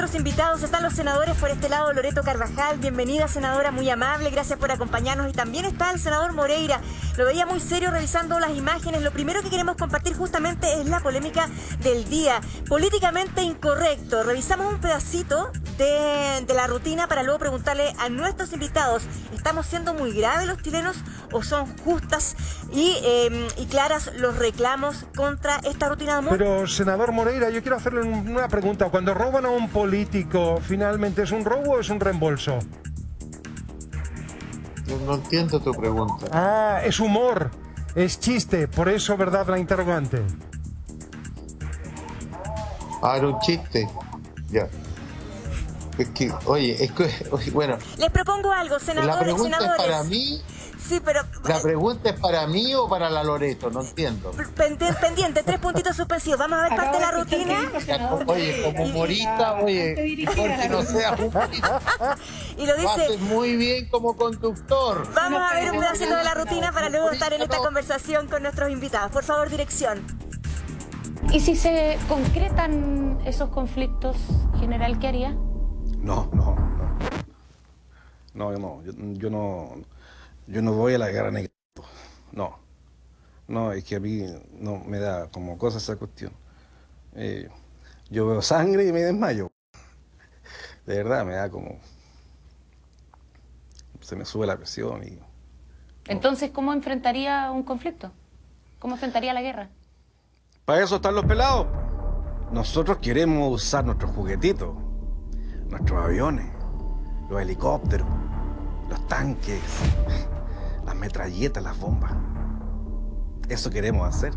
nuestros invitados. Están los senadores por este lado, Loreto Carvajal, bienvenida senadora, muy amable, gracias por acompañarnos. Y también está el senador Moreira, lo veía muy serio revisando las imágenes. Lo primero que queremos compartir justamente es la polémica del día, políticamente incorrecto. Revisamos un pedacito de la rutina para luego preguntarle a nuestros invitados, ¿estamos siendo muy graves los chilenos o son justas y claras los reclamos contra esta rutina de humor? Pero, senador Moreira, yo quiero hacerle una pregunta. Cuando roban a un político, ¿finalmente es un robo o es un reembolso? No entiendo tu pregunta. Ah, es humor, es chiste, por eso, ¿verdad, la interrogante? Ah, era un chiste. Ya. Es que, oye, bueno. Les propongo algo, senadores. La pregunta senadores. Es para mí. Sí, pero... ¿La pregunta es para mí o para la Loreto? No entiendo. Pendiente, 3 puntitos suspensivos. Vamos a ver parte de la rutina. Oye, como humorista, oye, porque no seas humorista. Y lo dice... Lo haces muy bien como conductor. Vamos a ver un pedacito de la rutina para luego estar en esta conversación con nuestros invitados. Por favor, dirección. ¿Y si se concretan esos conflictos, general, qué haría? Yo no voy a la guerra negra. No, es que a mí no me da como cosa esa cuestión. Yo veo sangre y me desmayo. De verdad, me da como... Se me sube la presión y... Entonces, ¿cómo enfrentaría un conflicto? ¿Cómo enfrentaría la guerra? Para eso están los pelados. Nosotros queremos usar nuestros juguetitos, nuestros aviones, los helicópteros, los tanques, las metralletas, las bombas. Eso queremos hacer.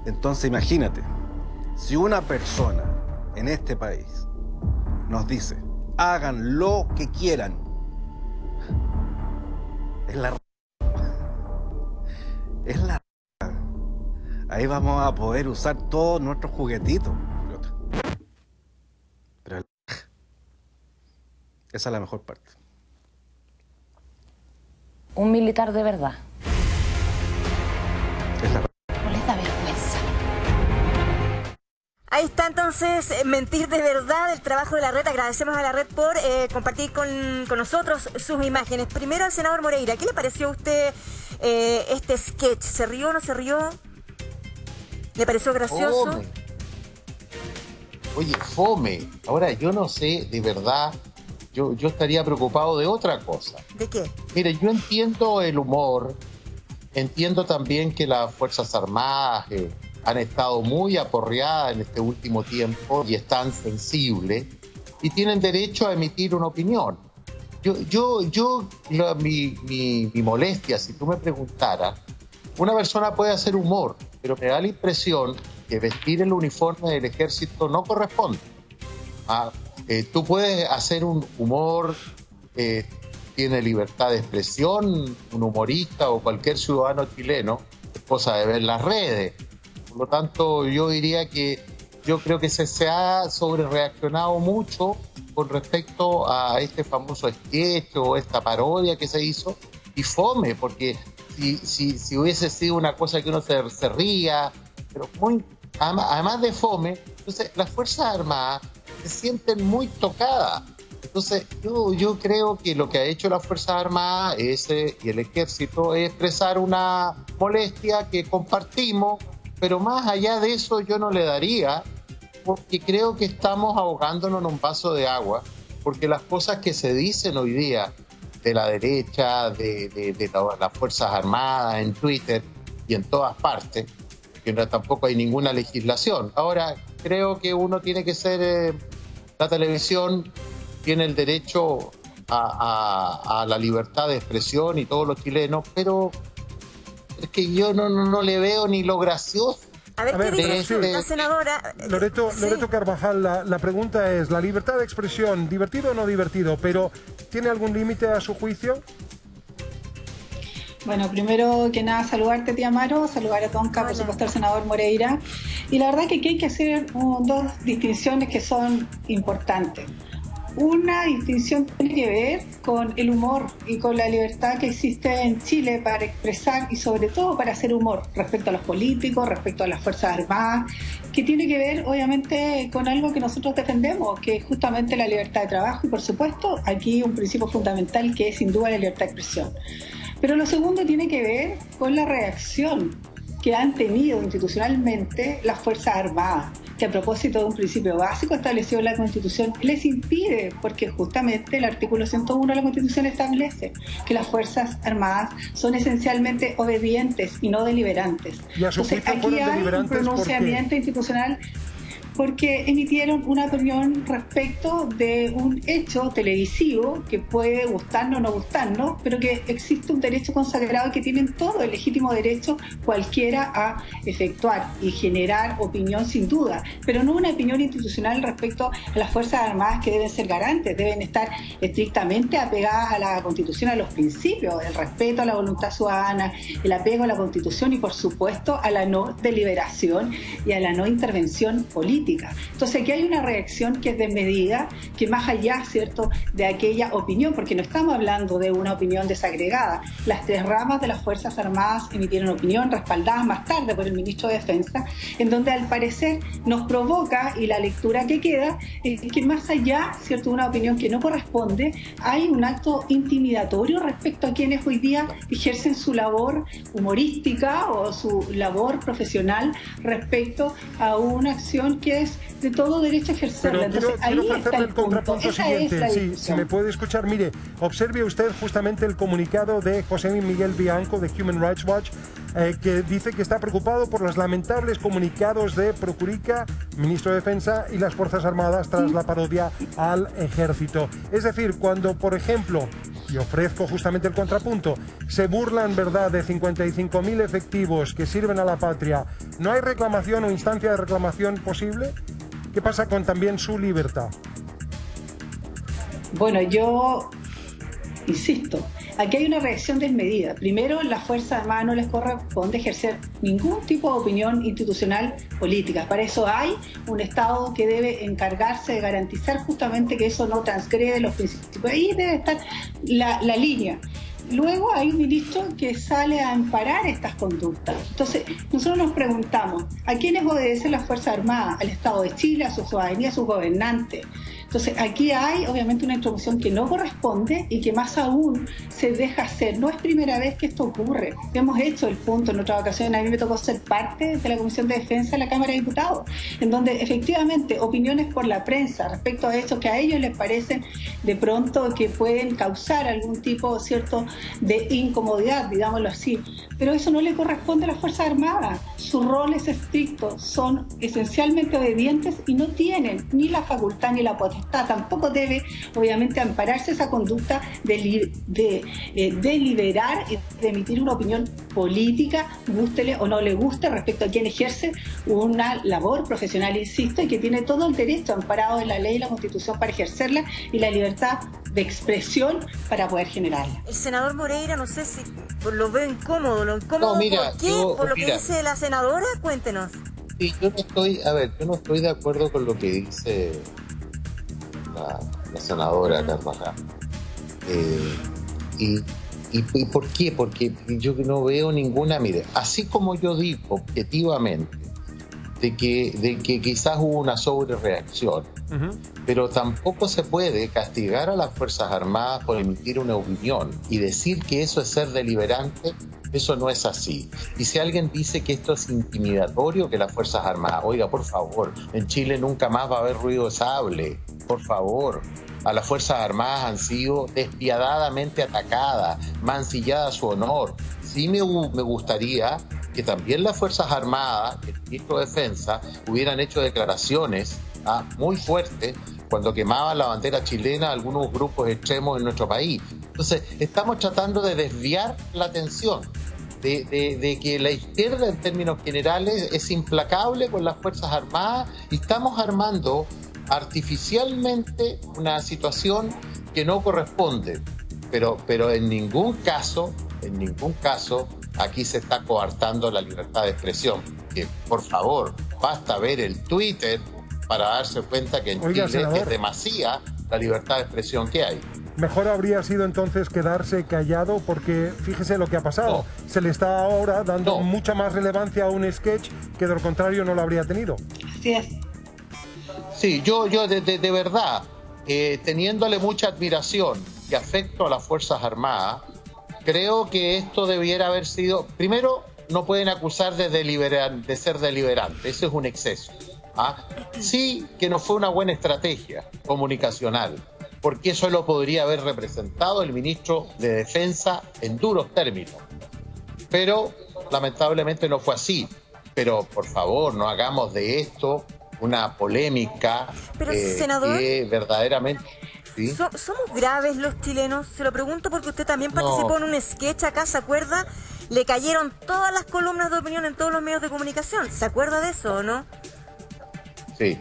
Entonces imagínate, si una persona en este país nos dice, hagan lo que quieran, es la ahí vamos a poder usar todos nuestros juguetitos. Pero esa es la mejor parte. Un militar de verdad. No les da vergüenza. Ahí está entonces Mentir de Verdad, el trabajo de la red. Agradecemos a la red por compartir con nosotros sus imágenes. Primero al senador Moreira, ¿qué le pareció a usted este sketch? ¿Se rió o no se rió? ¿Le pareció gracioso? Fome. Oye, fome. Ahora, yo no sé, de verdad, yo estaría preocupado de otra cosa. ¿De qué? Mire, yo entiendo el humor, entiendo también que las Fuerzas Armadas han estado muy aporreadas en este último tiempo y están sensibles y tienen derecho a emitir una opinión. Mi molestia, si tú me preguntaras, una persona puede hacer humor, pero me da la impresión que vestir el uniforme del ejército no corresponde. Tú puedes hacer un humor, tiene libertad de expresión, un humorista o cualquier ciudadano chileno, es cosa de ver las redes. Por lo tanto, yo diría que yo creo que se ha sobrereaccionado mucho con respecto a este famoso sketch o esta parodia que se hizo, y fome, porque si hubiese sido una cosa que uno se ría, pero además de fome, entonces las Fuerzas Armadas se sienten muy tocadas. Entonces yo creo que lo que ha hecho las Fuerzas Armadas y el Ejército es expresar una molestia que compartimos, pero más allá de eso yo no le daría, porque creo que estamos ahogándonos en un vaso de agua, porque las cosas que se dicen hoy día de la derecha, de las Fuerzas Armadas, en Twitter y en todas partes, que tampoco hay ninguna legislación. Ahora, creo que uno tiene que ser, la televisión tiene el derecho a la libertad de expresión y todos los chilenos, pero es que yo no le veo ni lo gracioso. A ver, ¿qué dice la senadora? Loreto Carvajal, la pregunta es, ¿la libertad de expresión, divertido o no divertido, pero tiene algún límite a su juicio? Bueno, primero que nada saludarte, tía Amaro, saludar a Tonka, por supuesto al senador Moreira. Y la verdad que aquí hay que hacer dos distinciones que son importantes. Una distinción tiene que ver con el humor y con la libertad que existe en Chile para expresar y sobre todo para hacer humor respecto a los políticos, respecto a las Fuerzas Armadas que tiene que ver obviamente con algo que nosotros defendemos, que es justamente la libertad de trabajo y por supuesto aquí un principio fundamental que es sin duda la libertad de expresión. Pero lo segundo tiene que ver con la reacción que han tenido institucionalmente las Fuerzas Armadas, que a propósito de un principio básico establecido en la Constitución les impide, porque justamente el artículo 101 de la Constitución establece que las Fuerzas Armadas son esencialmente obedientes y no deliberantes. Entonces aquí hay un pronunciamiento institucional porque emitieron una opinión respecto de un hecho televisivo que puede gustarnos o no gustarnos, pero que existe un derecho consagrado que tienen todo el legítimo derecho cualquiera a efectuar y generar opinión sin duda, pero no una opinión institucional respecto a las Fuerzas Armadas que deben ser garantes, deben estar estrictamente apegadas a la Constitución, a los principios, el respeto a la voluntad ciudadana, el apego a la Constitución y por supuesto a la no deliberación y a la no intervención política. Entonces aquí hay una reacción que es desmedida, que más allá, ¿cierto?, de aquella opinión, porque no estamos hablando de una opinión desagregada. Las tres ramas de las Fuerzas Armadas emitieron opinión, respaldadas más tarde por el ministro de Defensa, en donde al parecer nos provoca, y la lectura que queda, es que más allá, ¿cierto?, de una opinión que no corresponde, hay un acto intimidatorio respecto a quienes hoy día ejercen su labor humorística o su labor profesional respecto a una acción que es de todo derecho a ejercerla. Pero quiero ofrecerle el contrapunto siguiente. Si me puede escuchar, mire, observe usted justamente el comunicado de José Miguel Bianco de Human Rights Watch, que dice que está preocupado por los lamentables comunicados de Procurica, ministro de Defensa, y las Fuerzas Armadas tras la parodia al ejército. Es decir, cuando, por ejemplo, y ofrezco justamente el contrapunto, se burlan, ¿verdad?, de 55.000 efectivos que sirven a la patria, ¿no hay reclamación o instancia de reclamación posible? ¿Qué pasa con también su libertad? Bueno, yo insisto, aquí hay una reacción desmedida. Primero, a las Fuerzas Armadas no les corresponde ejercer ningún tipo de opinión institucional política. Para eso hay un Estado que debe encargarse de garantizar justamente que eso no transgrede los principios. Ahí debe estar la línea. Luego hay un ministro que sale a amparar estas conductas. Entonces, nosotros nos preguntamos, ¿a quiénes obedecen las Fuerzas Armadas? ¿Al Estado de Chile, a su ciudadanía, a sus gobernantes? Entonces, aquí hay obviamente una introducción que no corresponde y que más aún se deja hacer. No es primera vez que esto ocurre. Hemos hecho el punto en otra ocasión. A mí me tocó ser parte de la Comisión de Defensa de la Cámara de Diputados, en donde efectivamente opiniones por la prensa respecto a hechos que a ellos les parecen de pronto que pueden causar algún tipo, ¿cierto?, de incomodidad, digámoslo así. Pero eso no le corresponde a las Fuerzas Armadas. Su rol es estricto, son esencialmente obedientes y no tienen ni la facultad ni la potestad. Tampoco debe, obviamente, ampararse esa conducta de deliberar y de emitir una opinión política, gústele o no le guste, respecto a quien ejerce una labor profesional, insisto, y que tiene todo el derecho amparado en la ley y la Constitución para ejercerla y la libertad de expresión para poder generarla. El senador Moreira, no sé si lo veo incómodo. ¿Lo incómodo no, mira, por qué? ¿Por lo que dice la senadora? Cuéntenos. Sí, yo no estoy de acuerdo con lo que dice la senadora Carvajal. ¿Y por qué? Porque yo no veo ninguna... Mire, así como yo digo objetivamente de que quizás hubo una sobrereacción, pero tampoco se puede castigar a las Fuerzas Armadas por emitir una opinión y decir que eso es ser deliberante. Eso no es así. Y si alguien dice que esto es intimidatorio, que las Fuerzas Armadas, oiga, por favor, en Chile nunca más va a haber ruido de sable, por favor. A las Fuerzas Armadas han sido despiadadamente atacadas, mancillada su honor. Sí me gustaría que también las Fuerzas Armadas, el ministro de Defensa, hubieran hecho declaraciones muy fuertes cuando quemaban la bandera chilena algunos grupos extremos en nuestro país. Entonces, estamos tratando de desviar la atención de que la izquierda, en términos generales, es implacable con las Fuerzas Armadas y estamos armando artificialmente una situación que no corresponde. Pero en ningún caso, aquí se está coartando la libertad de expresión. Que, por favor, basta ver el Twitter para darse cuenta que en Chile senador, es demasiada la libertad de expresión que hay. Mejor habría sido entonces quedarse callado, porque fíjese lo que ha pasado. Se le está ahora dando mucha más relevancia a un sketch que de lo contrario no lo habría tenido. Así es. Sí, yo de verdad, teniéndole mucha admiración y afecto a las Fuerzas Armadas, creo que esto debiera haber sido... Primero, no pueden acusar de ser deliberante, eso es un exceso. Sí que no fue una buena estrategia comunicacional, porque eso lo podría haber representado el ministro de Defensa en duros términos. Pero lamentablemente no fue así. Pero por favor, no hagamos de esto una polémica. Pero, senador, que verdaderamente... ¿sí? ¿Somos graves los chilenos? Se lo pregunto porque usted también participó en un sketch acá, ¿se acuerda? Le cayeron todas las columnas de opinión en todos los medios de comunicación. ¿Se acuerda de eso o no? Sí.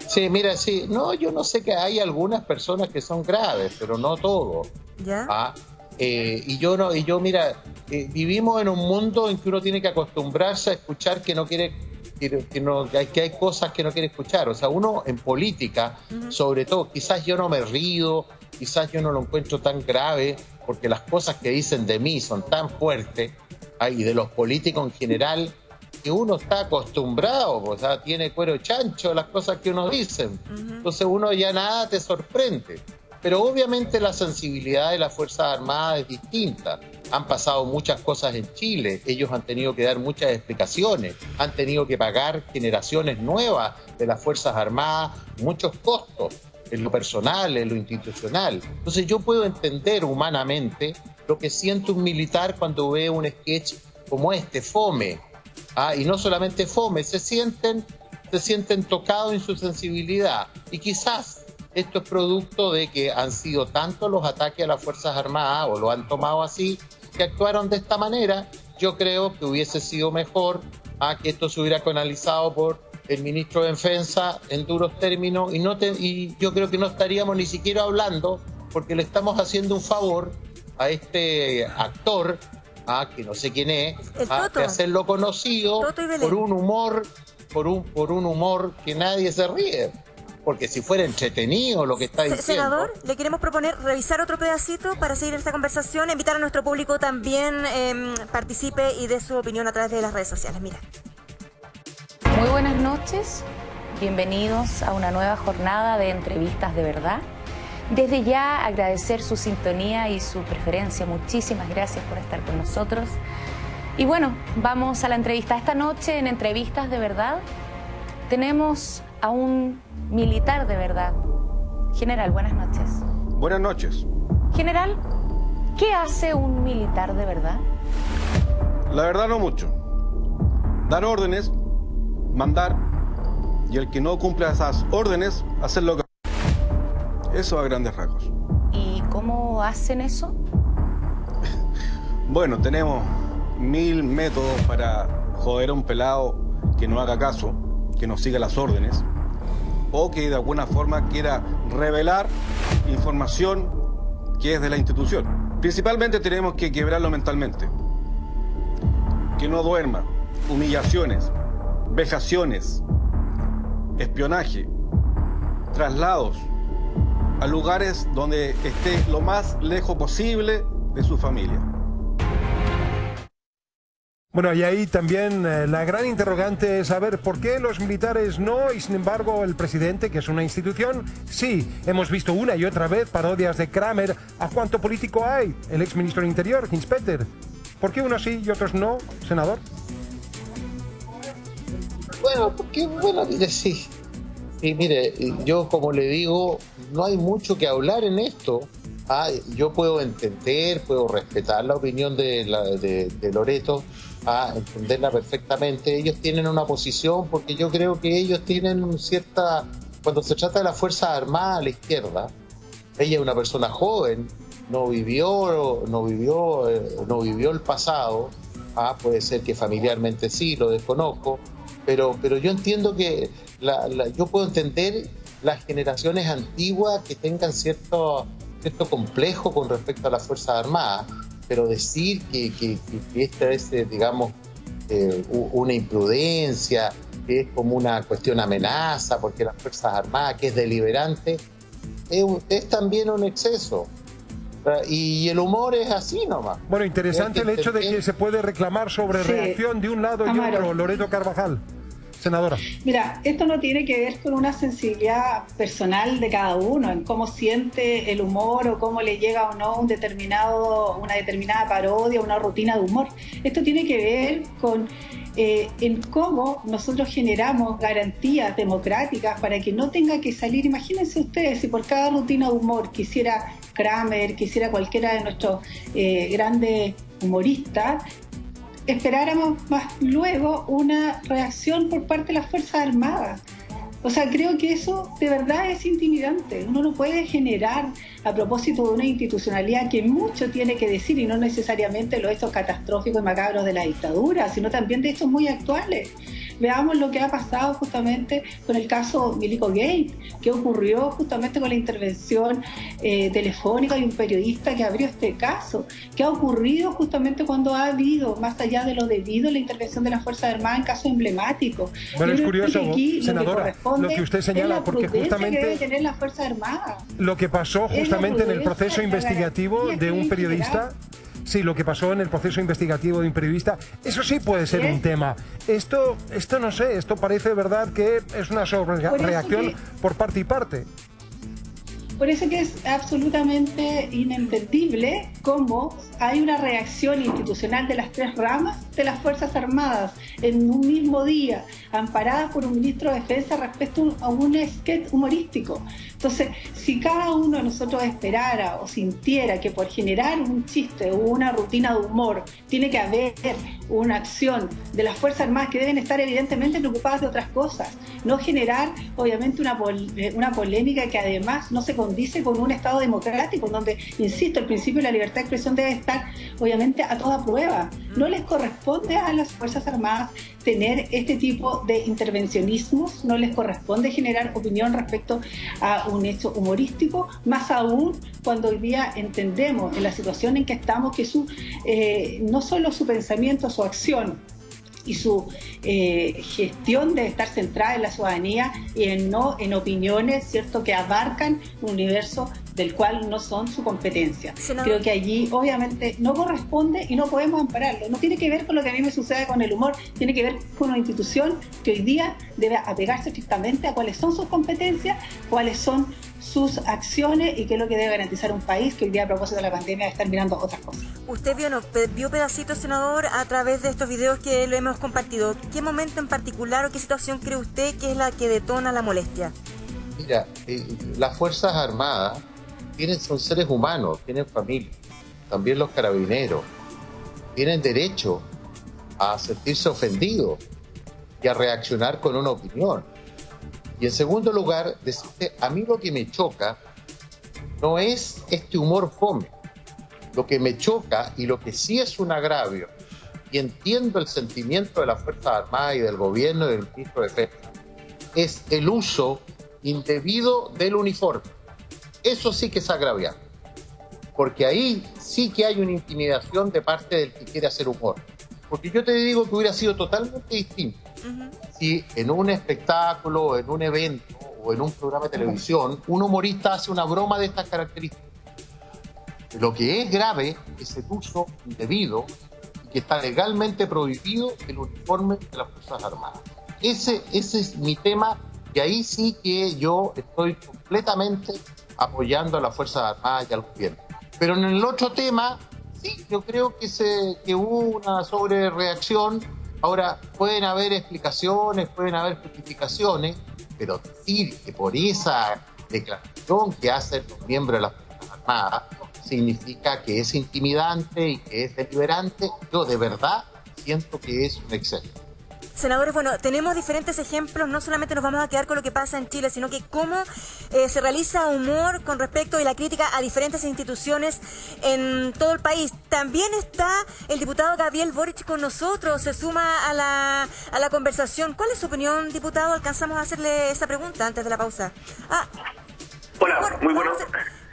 Sí, mira, sí. No, yo no sé, que hay algunas personas que son graves, pero no todos. ¿Ya? Mira, vivimos en un mundo en que uno tiene que acostumbrarse a escuchar que hay cosas que no quiere escuchar. O sea, uno en política, sobre todo, quizás yo no me río, quizás yo no lo encuentro tan grave, porque las cosas que dicen de mí son tan fuertes, y de los políticos en general, que uno está acostumbrado, o sea, tiene cuero chancho las cosas que uno dice. Entonces uno ya nada te sorprende. Pero obviamente la sensibilidad de las Fuerzas Armadas es distinta. Han pasado muchas cosas en Chile, ellos han tenido que dar muchas explicaciones, han tenido que pagar generaciones nuevas de las Fuerzas Armadas, muchos costos en lo personal, en lo institucional. Entonces yo puedo entender humanamente lo que siente un militar cuando ve un sketch como este, fome. Y no solamente fome, se sienten tocados en su sensibilidad. Y quizás esto es producto de que han sido tantos los ataques a las Fuerzas Armadas, o lo han tomado así, que actuaron de esta manera. Yo creo que hubiese sido mejor que esto se hubiera canalizado por el ministro de Defensa en duros términos, y yo creo que no estaríamos ni siquiera hablando, porque le estamos haciendo un favor a este actor, que no sé quién es, de hacerlo conocido por un humor que nadie se ríe. Porque si fuera entretenido lo que está diciendo... Senador, le queremos proponer revisar otro pedacito para seguir esta conversación, invitar a nuestro público también participe y dé su opinión a través de las redes sociales. Mira. Muy buenas noches, bienvenidos a una nueva jornada de entrevistas de verdad. Desde ya agradecer su sintonía y su preferencia, muchísimas gracias por estar con nosotros. Y bueno, vamos a la entrevista. Esta noche en Entrevistas de Verdad tenemos a un militar de verdad. General, buenas noches. Buenas noches. General, ¿qué hace un militar de verdad? La verdad no mucho. Dar órdenes, mandar, y el que no cumpla esas órdenes, hacerlo. Eso a grandes rasgos. ¿Y cómo hacen eso? Bueno, tenemos 1000 métodos para joder a un pelado que no haga caso, que no siga las órdenes, o que de alguna forma quiera revelar información que es de la institución. Principalmente tenemos que quebrarlo mentalmente. Que no duerma, humillaciones, vejaciones, espionaje, traslados a lugares donde esté lo más lejos posible de su familia. Bueno, y ahí también la gran interrogante es saber por qué los militares no, y sin embargo el presidente, que es una institución, sí. Hemos visto una y otra vez parodias de Kramer. ¿A cuánto político hay? El exministro del Interior, Hinspeter. ¿Por qué unos sí y otros no, senador? Bueno, porque, mire, sí. Y mire, yo como le digo, no hay mucho que hablar en esto. Yo puedo entender, puedo respetar la opinión de Loreto, entenderla perfectamente. Ellos tienen una posición, porque yo creo que ellos tienen cierta... Cuando se trata de las Fuerzas Armadas a la izquierda, ella es una persona joven, no vivió el pasado. Puede ser que familiarmente sí, lo desconozco, pero yo entiendo que yo puedo entender las generaciones antiguas que tengan cierto complejo con respecto a las Fuerzas Armadas, pero decir que esta es, digamos, una imprudencia, que es como una cuestión amenaza, porque las Fuerzas Armadas, que es deliberante, es también un exceso. Y el humor es así nomás. Bueno, interesante el hecho de que se puede reclamar sobre reacción de un lado y otro, Loreto Carvajal. senadora. Mira, esto no tiene que ver con una sensibilidad personal de cada uno, en cómo siente el humor o cómo le llega o no una determinada parodia, una rutina de humor. Esto tiene que ver con en cómo nosotros generamos garantías democráticas para que no tenga que salir. Imagínense ustedes, si por cada rutina de humor quisiera Kramer, quisiera cualquiera de nuestros grandes humoristas, esperáramos más luego una reacción por parte de las Fuerzas Armadas. O sea, creo que eso de verdad es intimidante. Uno no puede generar, a propósito de una institucionalidad que mucho tiene que decir, y no necesariamente los hechos catastróficos y macabros de la dictadura, sino también de hechos muy actuales. Veamos lo que ha pasado justamente con el caso Milico Gate, que ocurrió justamente con la intervención telefónica de un periodista que abrió este caso, que ha ocurrido justamente cuando ha habido, más allá de lo debido, la intervención de las Fuerzas Armadas en casos emblemáticos. Bueno, es curioso, senadora, lo que usted señala, porque justamente que debe tener las Fuerzas Armadas. Lo que pasó justamente en el proceso investigativo de un periodista. Sí, lo que pasó en el proceso investigativo de un periodista, eso sí puede ser un tema. Esto no sé, esto parece verdad que es una sobrereacción por parte y parte. Por eso que es absolutamente inentendible cómo hay una reacción institucional de las tres ramas de las Fuerzas Armadas en un mismo día, amparadas por un ministro de Defensa respecto a un sketch humorístico. Entonces, si cada uno de nosotros esperara o sintiera que por generar un chiste o una rutina de humor tiene que haber una acción de las Fuerzas Armadas, que deben estar evidentemente preocupadas de otras cosas, no generar obviamente una polémica que además no se condice con un Estado democrático, donde, insisto, el principio de la libertad de expresión debe estar obviamente a toda prueba. No les corresponde a las Fuerzas Armadas tener este tipo de intervencionismos, no les corresponde generar opinión respecto a un hecho humorístico, más aún cuando hoy día entendemos en la situación en que estamos que no solo su pensamiento, su acción y su gestión debe estar centrada en la ciudadanía y no en opiniones, ¿cierto?, que abarcan un universo del cual no son su competencia. Creo que allí obviamente no corresponde y no podemos ampararlo. No tiene que ver con lo que a mí me sucede con el humor, tiene que ver con una institución que hoy día debe apegarse estrictamente a cuáles son sus competencias, cuáles son sus acciones y qué es lo que debe garantizar un país que hoy día, a propósito de la pandemia, debe estar mirando otras cosas. Usted vio pedacitos, senador, a través de estos videos que lo hemos compartido. ¿Qué momento en particular o qué situación cree usted que es la que detona la molestia? Mira, las Fuerzas Armadas son seres humanos, tienen familia, también los carabineros, tienen derecho a sentirse ofendidos y a reaccionar con una opinión. Y en segundo lugar, decirte, a mí lo que me choca no es este humor fome. Lo que me choca y lo que sí es un agravio, y entiendo el sentimiento de las Fuerzas Armadas y del gobierno y del ministro de Defensa, es el uso indebido del uniforme. Eso sí que es agraviante, porque ahí sí que hay una intimidación de parte del que quiere hacer humor. Porque yo te digo que hubiera sido totalmente distinto si en un espectáculo, en un evento o en un programa de televisión un humorista hace una broma de estas características. Lo que es grave es el uso indebido y que está legalmente prohibido el uniforme de las Fuerzas Armadas. Ese es mi tema, y ahí sí que yo estoy completamente apoyando a las Fuerzas Armadas y al gobierno. Pero en el otro tema, sí, yo creo que hubo una sobrereacción. Ahora, pueden haber explicaciones, pueden haber justificaciones, pero decir que por esa declaración que hacen los miembros de las Fuerzas Armadas significa que es intimidante y que es deliberante, yo de verdad siento que es un exceso. Senadores, bueno, tenemos diferentes ejemplos, no solamente nos vamos a quedar con lo que pasa en Chile, sino que cómo se realiza humor con respecto a la crítica a diferentes instituciones en todo el país. También está el diputado Gabriel Boric con nosotros, se suma a la conversación. ¿Cuál es su opinión, diputado? Alcanzamos a hacerle esa pregunta antes de la pausa. Hola, bueno, muy bueno.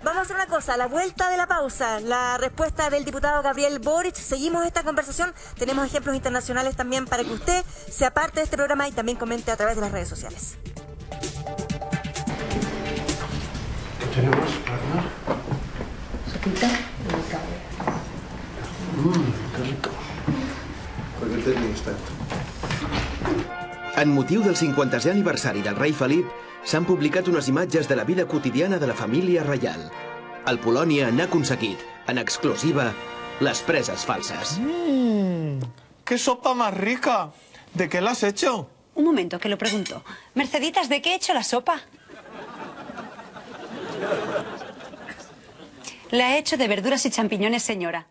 Vamos a hacer una cosa, a la vuelta de la pausa, la respuesta del diputado Gabriel Boric. Seguimos esta conversación, tenemos ejemplos internacionales también para que usted sea parte de este programa y también comente a través de las redes sociales. ¿Tenemos arma? Sopita qué rico. ¿Por qué te está esto? En motiu del 50è aniversari del rei Felip, s'han publicat unes imatges de la vida quotidiana de la família reial. El Polònia n'ha aconseguit, en exclusiva, les preses falses. ¡Qué sopa más rica! ¿De qué la has hecho? Un momento, que lo pregunto. Merceditas, ¿de qué he hecho la sopa? La he hecho de verduras y champiñones, señora.